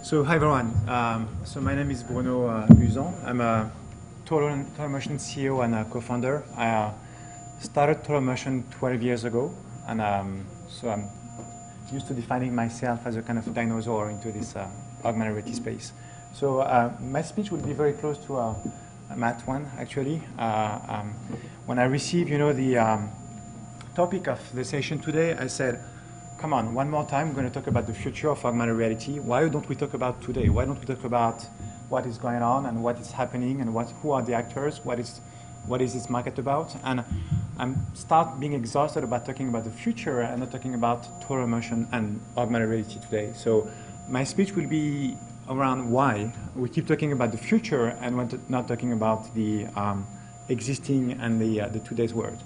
So hi everyone. So my name is Bruno Uzzan. I'm a Total Immersion CEO and a co-founder. I started Total Immersion 12 years ago, and so I'm used to defining myself as a kind of dinosaur into this augmented reality space. So my speech will be very close to Matt one actually. When I received, the topic of the session today, I said, come on, one more time, we're going to talk about the future of augmented reality. Why don't we talk about today? Why don't we talk about what is going on and what is happening and who are the actors? What is this market about? And I'm start being exhausted about talking about the future and not talking about total immersion and augmented reality today. So my speech will be around why we keep talking about the future and we're not talking about the existing and the today's world.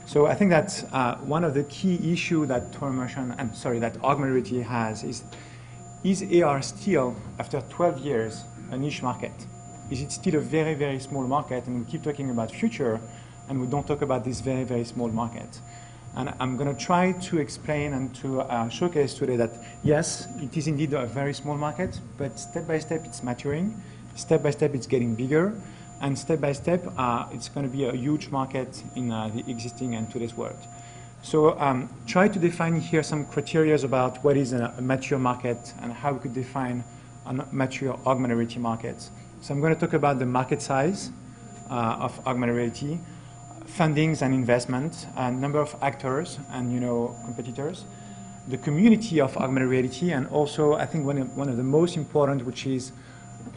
So I think that one of the key issues that that augmented reality has is AR still, after 12 years, a niche market? Is it still a very, very small market, and we keep talking about future, and we don't talk about this very, very small market? And I'm going to try to explain and to showcase today that, yes, it is indeed a very small market, but step by step it's maturing, step by step it's getting bigger, and step by step, it's going to be a huge market in the existing and today's world. So try to define here some criteria about what is a mature market and how we could define a mature augmented reality market. So I'm going to talk about the market size of augmented reality, fundings and investment, number of actors and competitors, the community of augmented reality, and also I think one of the most important, which is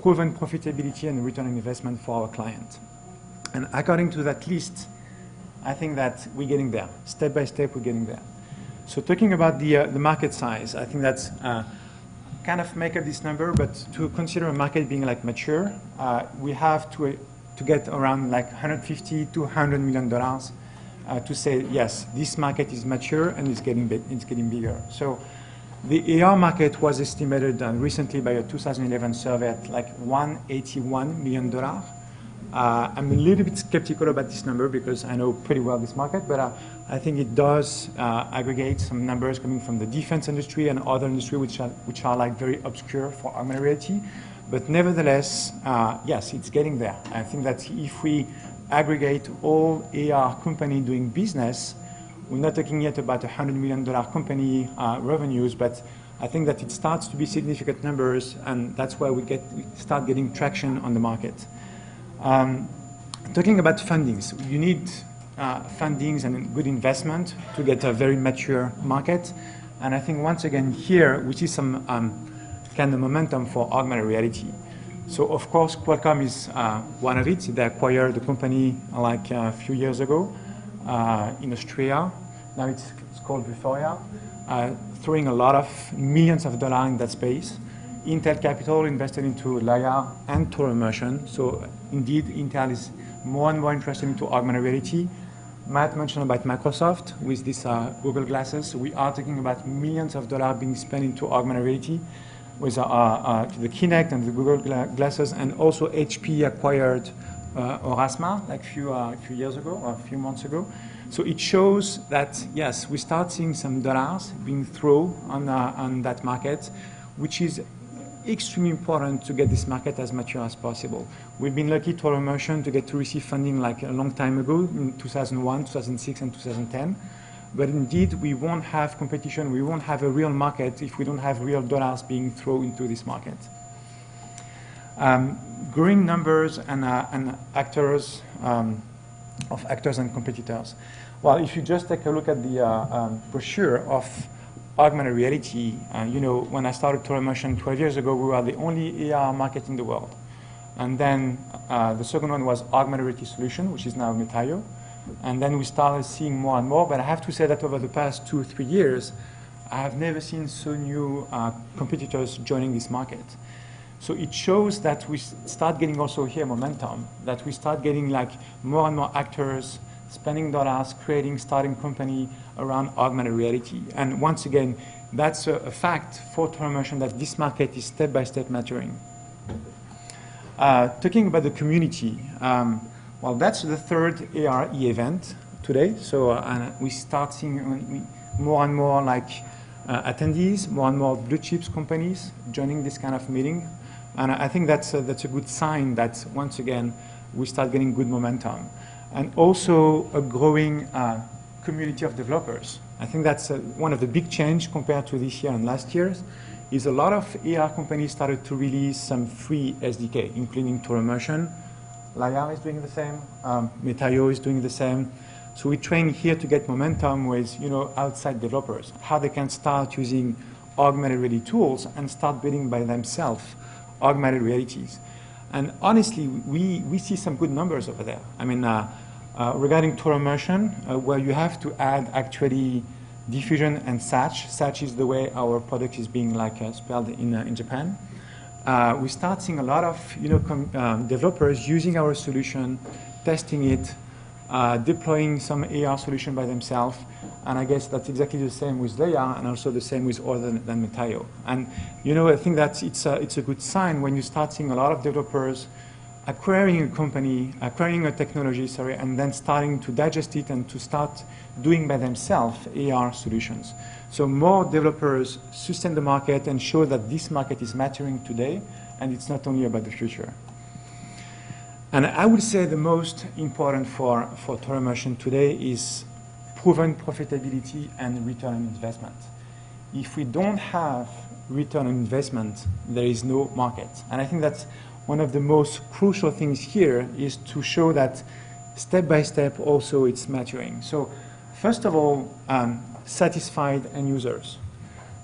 proven profitability and return on investment for our client. And according to that list, I think that we're getting there. Step by step, we're getting there. So talking about the market size, I think that's kind of make up this number, but to consider a market being like mature, we have to get around like $150 to $100 million to say, yes, this market is mature and it's getting bigger. So the AR market was estimated recently by a 2011 survey at like $181 million. I'm a little bit skeptical about this number because I know pretty well this market, but I think it does aggregate some numbers coming from the defense industry and other industry which are like very obscure for augmented reality. But nevertheless, yes, it's getting there. I think that if we aggregate all AR companies doing business, we're not talking yet about $100 million company revenues, but I think that it starts to be significant numbers, and that's why we start getting traction on the market. Talking about fundings, you need fundings and good investment to get a very mature market. And I think once again here, we see some kind of momentum for augmented reality. So of course, Qualcomm is one of it. They acquired the company like a few years ago in Austria. Now it's called Vuforia, throwing a lot of millions of dollars in that space. Intel Capital invested into LiDAR and Total Immersion. So indeed, Intel is more and more interested into augmented reality. Matt mentioned about Microsoft with these Google glasses. We are talking about millions of dollars being spent into augmented reality with the Kinect and the Google glasses, and also HP acquired Orasma like a few years ago or a few months ago. So it shows that, yes, we start seeing some dollars being thrown on that market, which is extremely important to get this market as mature as possible. We've been lucky, Total Immersion, to get to receive funding like a long time ago, in 2001, 2006, and 2010. But indeed, we won't have competition, we won't have a real market if we don't have real dollars being thrown into this market. Growing numbers and actors of actors and competitors. Well, if you just take a look at the brochure of augmented reality, when I started Total Immersion 12 years ago, we were the only AR market in the world. And then the second one was augmented reality solution, which is now Metaio. And then we started seeing more and more, but I have to say that over the past 2 or 3 years, I have never seen so new competitors joining this market. So it shows that we start getting also here momentum, that we start getting like more and more actors spending dollars, starting company around augmented reality. And once again, that's a fact for Total Immersion that this market is step by step maturing. Talking about the community, well, that's the third ARE event today. So we start seeing more and more like attendees, more and more blue chips companies joining this kind of meeting. And I think that's a good sign that, once again, we start getting good momentum. And also a growing community of developers. I think that's one of the big changes compared to this year and last year's, is a lot of AR companies started to release some free SDK, including Immersion. Liam is doing the same. Metaio is doing the same. So we train here to get momentum with outside developers, how they can start using augmented reality tools and start building by themselves augmented realities. And honestly, we see some good numbers over there. I mean, regarding Immersion, where you have to add actually diffusion and Satch. Satch is the way our product is being spelled in Japan. We start seeing a lot of developers using our solution, testing it, deploying some AR solution by themselves. And I guess that's exactly the same with Leia, and also the same with other than Metaio. And I think that it's a good sign when you start seeing a lot of developers acquiring a company, acquiring a technology, and then starting to digest it and to start doing by themselves AR solutions. So more developers sustain the market and show that this market is maturing today, and it's not only about the future. And I would say the most important for Immersion today is proven profitability and return on investment. If we don't have return on investment, there is no market. And I think that's one of the most crucial things here is to show that step by step also it's maturing. So first of all, satisfied end users.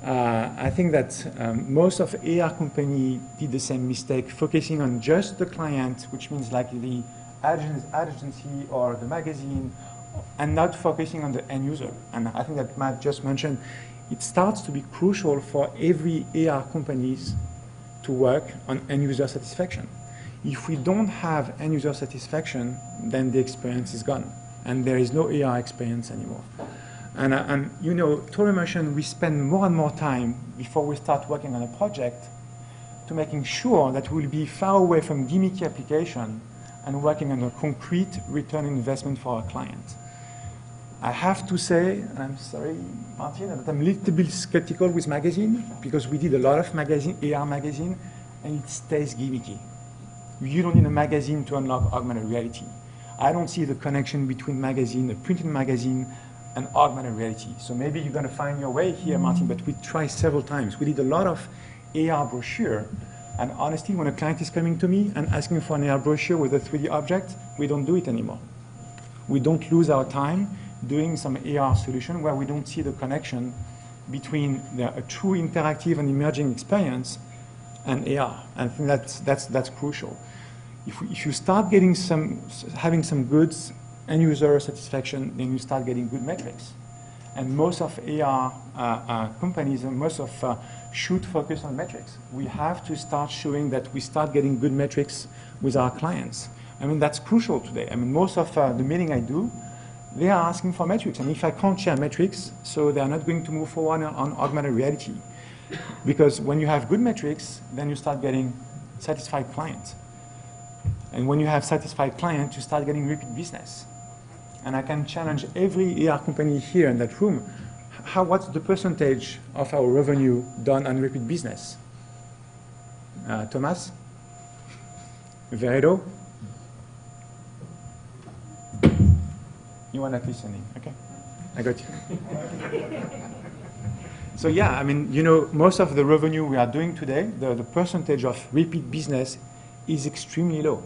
I think that most of AR company did the same mistake, focusing on just the client, which means like the agency or the magazine, and not focusing on the end user. And I think that Matt just mentioned, it starts to be crucial for every AR companies to work on end user satisfaction. If we don't have end user satisfaction, then the experience is gone, and there is no AR experience anymore. And Immersion, we spend more and more time before we start working on a project to making sure that we'll be far away from gimmicky application and working on a concrete return on investment for our client. I have to say, and I'm sorry, Martin, that I'm a little bit skeptical with magazine, because we did a lot of AR magazine, and it stays gimmicky. You don't need a magazine to unlock augmented reality. I don't see the connection between magazine, a printed magazine, and augmented reality. So maybe you're going to find your way here, Martin, but we tried several times. We did a lot of AR brochure, and honestly, when a client is coming to me and asking for an AR brochure with a 3D object, we don't do it anymore. We don't lose our time doing some AR solution where we don't see the connection between a true interactive and emerging experience and AR. And I think that's crucial. If you start having some good end user satisfaction, then you start getting good metrics. And most of AR companies and most of should focus on metrics. We have to start showing that we start getting good metrics with our clients. I mean, that's crucial today. I mean, most of the meeting I do, they are asking for metrics. And if I can't share metrics, so they are not going to move forward on augmented reality. Because when you have good metrics, then you start getting satisfied clients. And when you have satisfied clients, you start getting repeat business. And I can challenge every AR company here in that room, what's the percentage of our revenue done on repeat business? Thomas? Veredo? You are not listening, okay? I got you. So yeah, I mean, most of the revenue we are doing today, the percentage of repeat business is extremely low.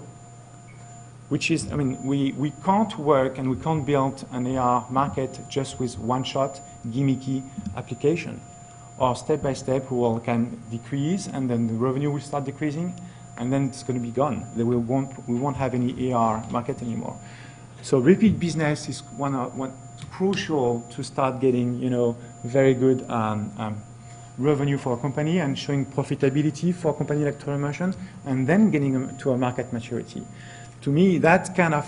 Which is, I mean, we can't work and we can't build an AR market just with one-shot, gimmicky application. Or step by step, we can decrease, and then the revenue will start decreasing, and then it's going to be gone. We won't have any AR market anymore. So repeat business is one crucial to start getting, very good revenue for a company and showing profitability for a company like Immersion, and then getting to a market maturity. To me, that kind of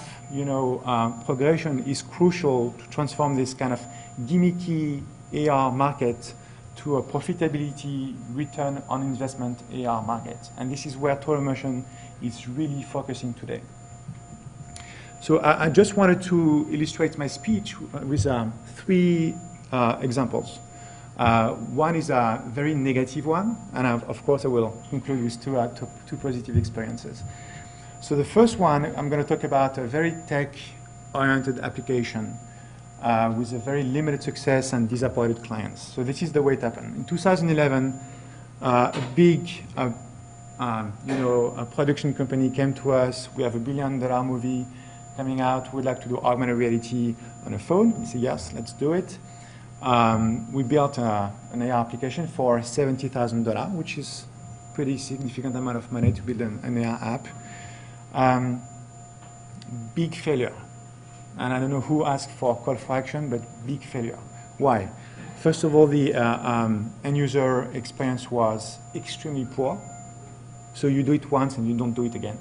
progression is crucial to transform this kind of gimmicky AR market to a profitability return on investment AR market. And this is where Immersion is really focusing today. So I just wanted to illustrate my speech with 3 examples. One is a very negative one, and of course I will conclude with two positive experiences. So the first one, I'm going to talk about a very tech-oriented application with a very limited success and disappointed clients. So this is the way it happened. In 2011, a big a production company came to us. We have $1 billion movie coming out. We'd like to do augmented reality on a phone. We said, yes, let's do it. We built an AR application for $70,000, which is a pretty significant amount of money to build an AR app. Big failure. And I don't know who asked for call for action, but big failure. Why? First of all, the end user experience was extremely poor. So you do it once and you don't do it again.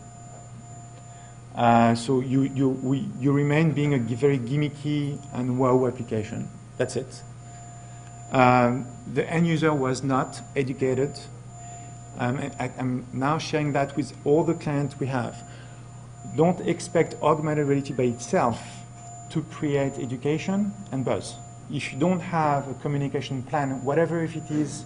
So you remain being a very gimmicky and wow application. That's it. The end user was not educated. I'm now sharing that with all the clients we have. Don't expect augmented reality by itself to create education and buzz. If you don't have a communication plan, whatever if it is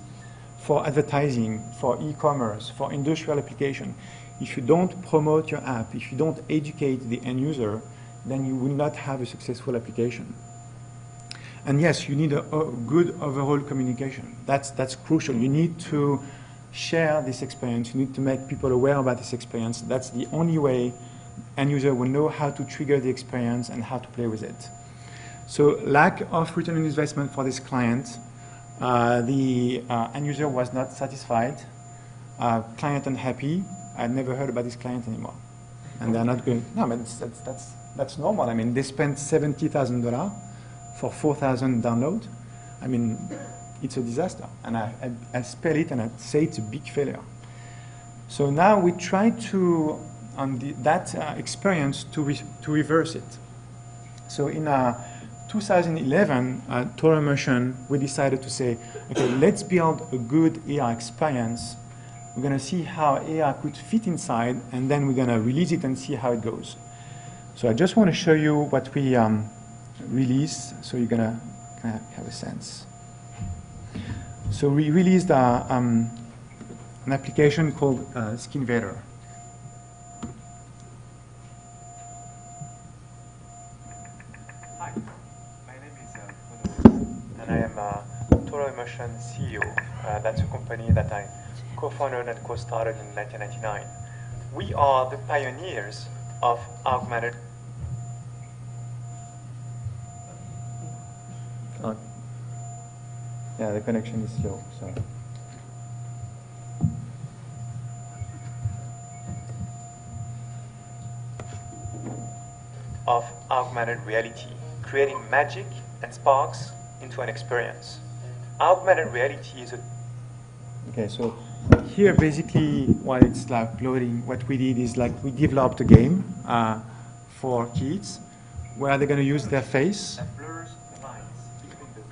for advertising, for e-commerce, for industrial application, if you don't promote your app, if you don't educate the end user, then you will not have a successful application. And yes, you need a good overall communication. That's crucial. You need to share this experience. You need to make people aware about this experience. That's the only way end user will know how to trigger the experience and how to play with it. So lack of return on investment for this client. The end user was not satisfied. Client unhappy. I never heard about this client anymore. And they're not going, no, but that's normal. I mean, they spent $70,000 for 4,000 downloads. I mean, it's a disaster. And I spell it and I say it's a big failure. So now we try to, on that experience, to reverse it. So in 2011, Total Immersion, we decided to say, okay, let's build a good AR experience. We're going to see how AR could fit inside, and then we're going to release it and see how it goes. So I just want to show you what we released, so you're going to kind of have a sense. So we released an application called SkinVader. Hi, my name is Bruno Uzzan, and I am Total Immersion CEO. That's a company that I co-founded and co-started in 1999. We are the pioneers of augmented. Yeah, the connection is slow, so. Of augmented reality, creating magic and sparks into an experience. Augmented reality is a... Okay, so here basically while it's like loading, what we did is like we developed a game for kids where they're going to use their face.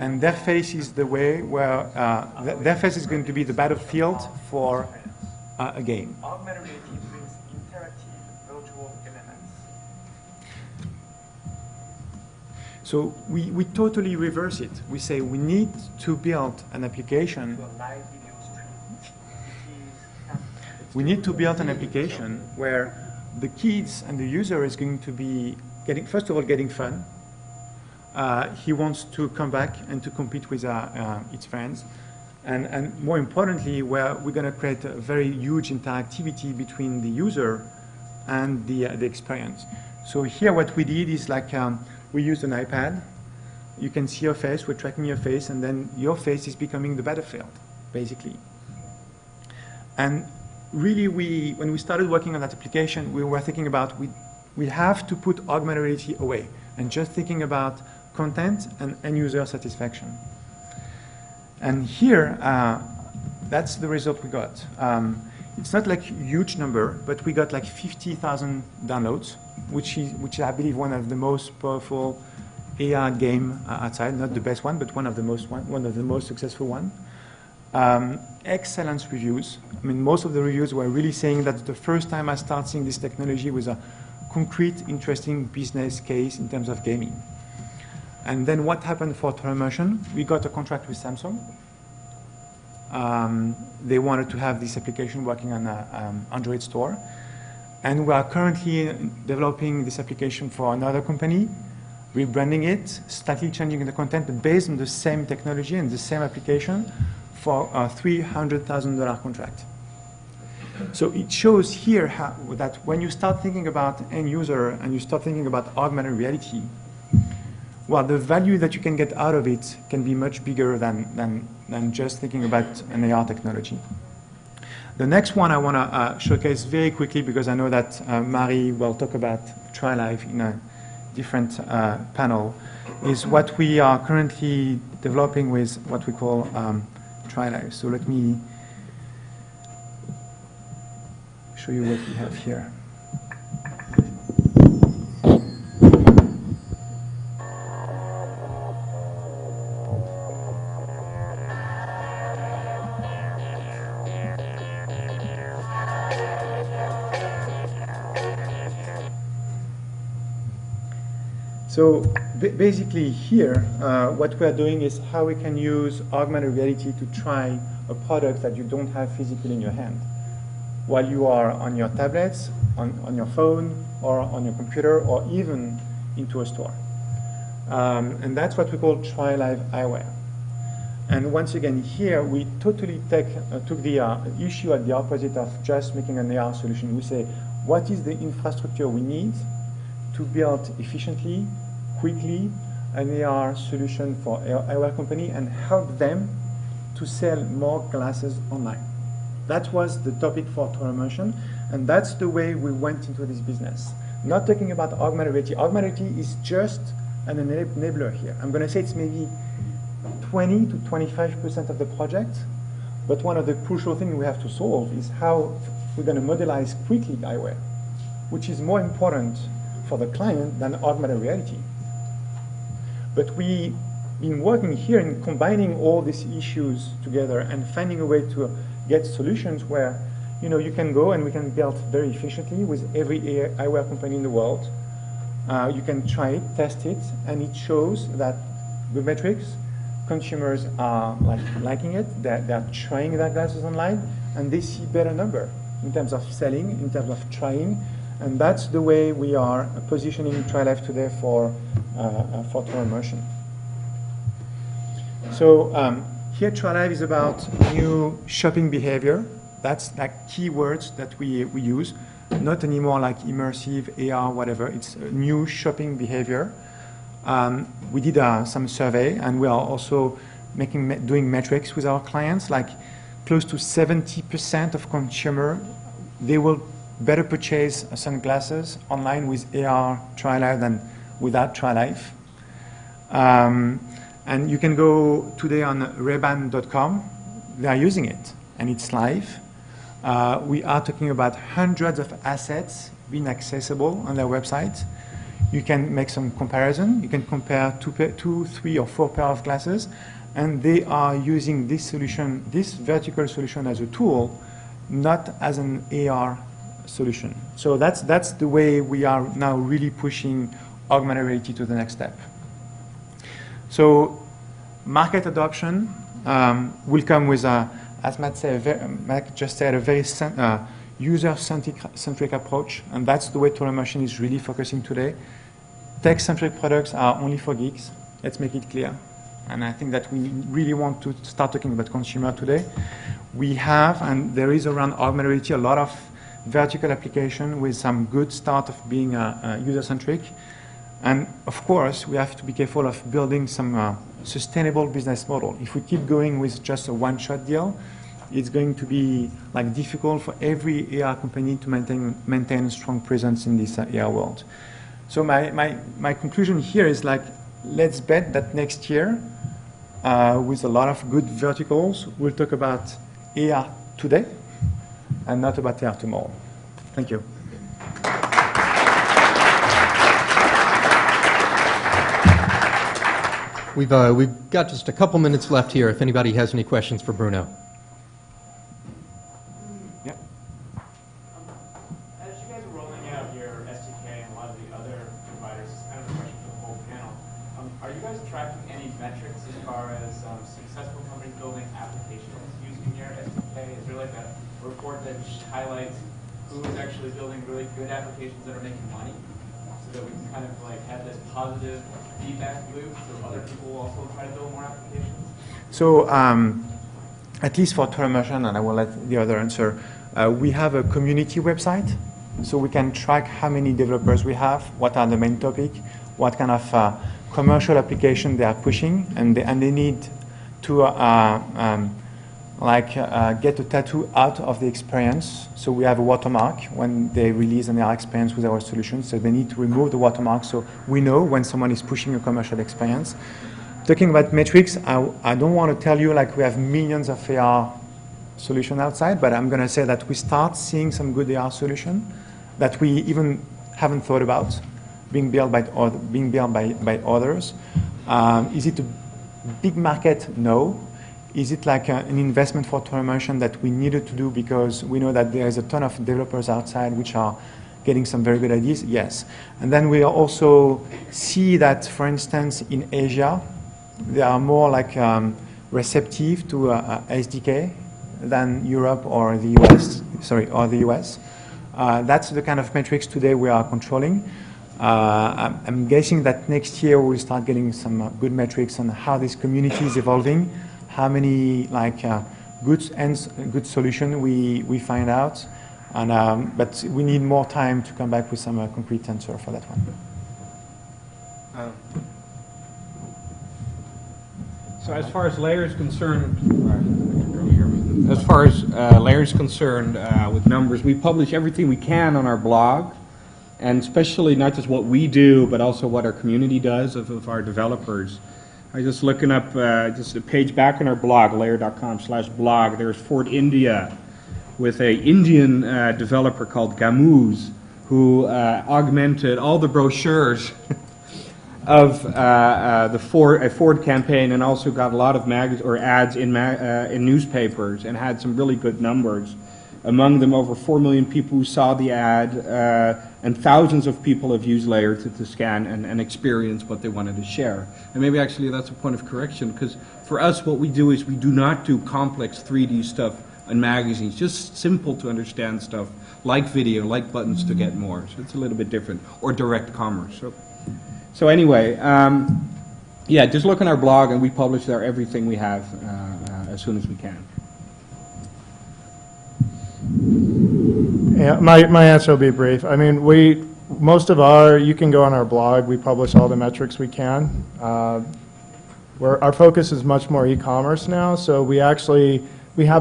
And their face is the way where their face is going to be the battlefield for a game. Augmented reality brings interactive virtual elements. So we totally reverse it. We say we need to build an application. We need to build an application where the kids and the user is going to be getting, first of all, getting fun. He wants to come back and to compete with its friends. And more importantly, where we're going to create a very huge interactivity between the user and the experience. So here what we did is like we used an iPad. You can see your face, we're tracking your face, and then your face is becoming the battlefield, basically. And really, when we started working on that application, we were thinking about we have to put augmented reality away and just thinking about content and end user satisfaction. And here, that's the result we got. It's not like a huge number, but we got like 50,000 downloads, which is, I believe, one of the most powerful AR game outside. Not the best one, but one of the most successful one. Excellent reviews. I mean, most of the reviews were really saying that the first time I started seeing this technology was a concrete, interesting business case in terms of gaming. And then what happened for Total Immersion? We got a contract with Samsung. They wanted to have this application working on an Android store. And we are currently developing this application for another company, rebranding it, slightly changing the content, but based on the same technology and the same application for a $300,000 contract. So it shows here that when you start thinking about end user and you start thinking about augmented reality, well, the value that you can get out of it can be much bigger than just thinking about an AR technology. The next one I want to showcase very quickly, because I know that Marie will talk about TriLife in a different panel, is what we are currently developing with what we call TriLife. So let me show you what we have here. So basically here, what we are doing is how we can use augmented reality to try a product that you don't have physically in your hand, while you are on your tablets, on your phone, or on your computer, or even into a store. And that's what we call TriLife eyewear. And once again, here we totally took the issue at the opposite of just making an AR solution. We say, what is the infrastructure we need to build efficiently, quickly, an AR solution for eyewear company and help them to sell more glasses online. That was the topic for Immersion, and that's the way we went into this business. Not talking about augmented reality. Augmented reality is just an enabler here. I'm going to say it's maybe 20 to 25% of the project, but one of the crucial things we have to solve is how we're going to modelize quickly eyewear, which is more important for the client than augmented reality. But we've been working here in combining all these issues together and finding a way to get solutions where you can go and we can build very efficiently with every eyewear company in the world. You can try it, test it, and it shows that the metrics, consumers are liking it, they're trying their glasses online, and they see better number in terms of selling, in terms of trying. And that's the way we are positioning TriLife today for Immersion. So here TriLife is about new shopping behavior. That's like keywords that we use, not anymore like immersive, AR, whatever. It's a new shopping behavior. We did some survey, and we are also doing metrics with our clients, like close to 70% of consumer, they will better purchase sunglasses online with AR TriLife than without TriLife. And you can go today on Ray-Ban.com. They are using it, and it's live. We are talking about hundreds of assets being accessible on their website. You can make some comparison. You can compare two, 3, or 4 pair of glasses, and they are using this solution, this vertical solution, as a tool, not as an AR solution. So that's the way we are now really pushing augmented reality to the next step. So market adoption will come with, as Matt just said, a very user-centric approach, and that's the way Immersion is really focusing today. Tech-centric products are only for geeks. Let's make it clear. And I think that we really want to start talking about consumer today. We have, and there is around augmented reality, a lot of vertical application with some good start of being user-centric. And of course, we have to be careful of building some sustainable business model. If we keep going with just a one-shot deal, it's going to be difficult for every AR company to maintain a strong presence in this AR world. So my conclusion here is let's bet that next year, with a lot of good verticals, we'll talk about AR today and not about AR tomorrow. Thank you. We've got just a couple minutes left here if anybody has any questions for Bruno. Yeah. As you guys are rolling out your SDK and a lot of the other providers, it's kind of a question for the whole panel. Are you guys tracking any metrics as far as successful companies building applications using report that highlights who is actually building really good applications that are making money, so that we can kind of like have this positive feedback loop so other people will also try to build more applications? So at least for Immersion, and I will let the other answer, we have a community website, so we can track how many developers we have, what are the main topic, what kind of commercial application they are pushing, and they need to get a tattoo out of the experience. So we have a watermark when they release and they are experienced with our solution. So they need to remove the watermark so we know when someone is pushing a commercial experience. Talking about metrics, I don't want to tell you like we have millions of AR solutions outside, but I'm going to say that we start seeing some good AR solution that we even haven't thought about being built by others. Is it a big market? No. Is it like an investment for Immersion that we needed to do because we know that there is a ton of developers outside which are getting some very good ideas? Yes. And then we also see that, for instance, in Asia, they are more like receptive to SDK than Europe or the US. That's the kind of metrics today we are controlling. I'm guessing that next year we'll start getting some good metrics on how this community is evolving, how many good solution we find out, and but we need more time to come back with some concrete answer for that one. So as far as layers concerned, with numbers, we publish everything we can on our blog, and especially not just what we do, but also what our community does of our developers. I was just looking up just a page back on our blog, layer.com/blog. There's Fort India with an Indian developer called Gamooz, who augmented all the brochures of the Ford campaign, and also got a lot of ads in newspapers, and had some really good numbers. Among them, over 4 million people who saw the ad, and thousands of people have used Layer to scan and experience what they wanted to share. And maybe actually that's a point of correction, because for us what we do is we do not do complex 3D stuff in magazines, just simple to understand stuff, like video, like buttons to get more. So it's a little bit different, or direct commerce. So anyway, yeah, just look on our blog, and we publish there everything we have as soon as we can. Yeah, my answer will be brief. I mean, you can go on our blog, we publish all the metrics we can. Our focus is much more e-commerce now, so we have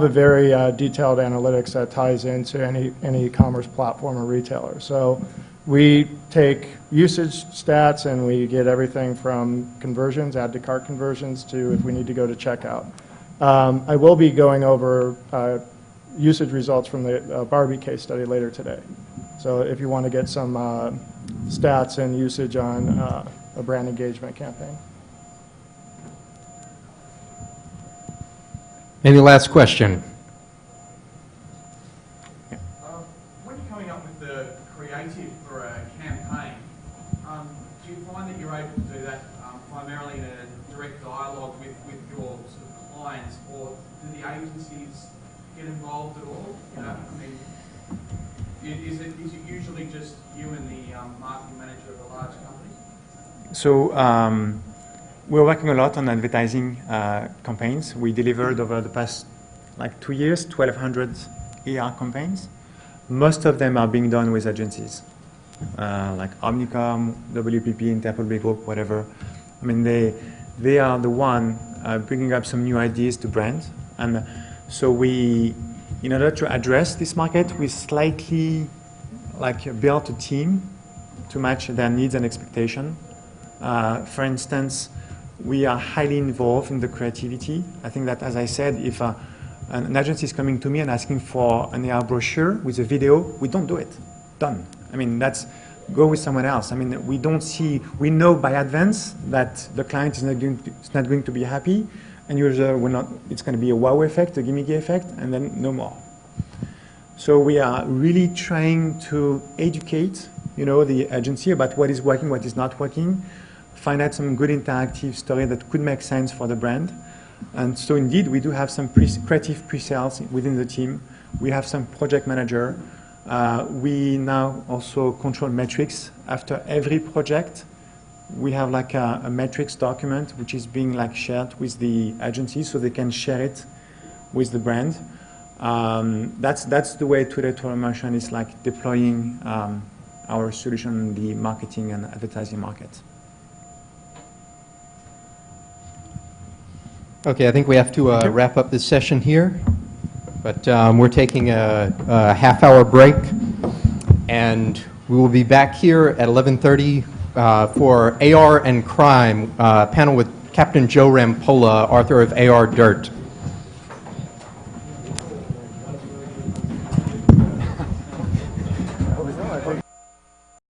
a very detailed analytics that ties into any e-commerce platform or retailer. So we take usage stats, and we get everything from conversions, add to cart conversions, to if we need to go to checkout. I will be going over usage results from the Barbie case study later today. So if you want to get some stats and usage on a brand engagement campaign. Any last question? When you're coming up with the creative for a campaign, do you find that you're able to do that primarily in a direct dialogue with your sort of clients, or do the agencies get involved at all? You know, I mean, is it usually just you and the marketing manager of a large company? So we're working a lot on advertising campaigns. We delivered over the past 2 years 1,200 AR campaigns. Most of them are being done with agencies like Omnicom, WPP, Interpublic Group, whatever. I mean, they are the one bringing up some new ideas to brands. And so we, in order to address this market, we slightly built a team to match their needs and expectation. For instance, we are highly involved in the creativity. I think that, as I said, if an agency is coming to me and asking for an AR brochure with a video, we don't do it. Done. I mean, go with someone else. I mean, we know by advance that the client is not going to be happy, and usually it's going to be a wow effect, a gimmicky effect, and then no more. So we are really trying to educate, the agency about what is working, what is not working, find out some good interactive story that could make sense for the brand. And so indeed, we do have some creative pre-sales within the team. We have some project manager. We now also control metrics. After every project, we have like a metrics document which is being like shared with the agency so they can share it with the brand. That's the way today Total Immersion is like deploying our solution in the marketing and advertising market. Okay, I think we have to wrap up this session here, but we're taking a half-hour break, and we will be back here at 11:30 for AR and Crime panel with Captain Joe Rampolla, author of AR Dirt.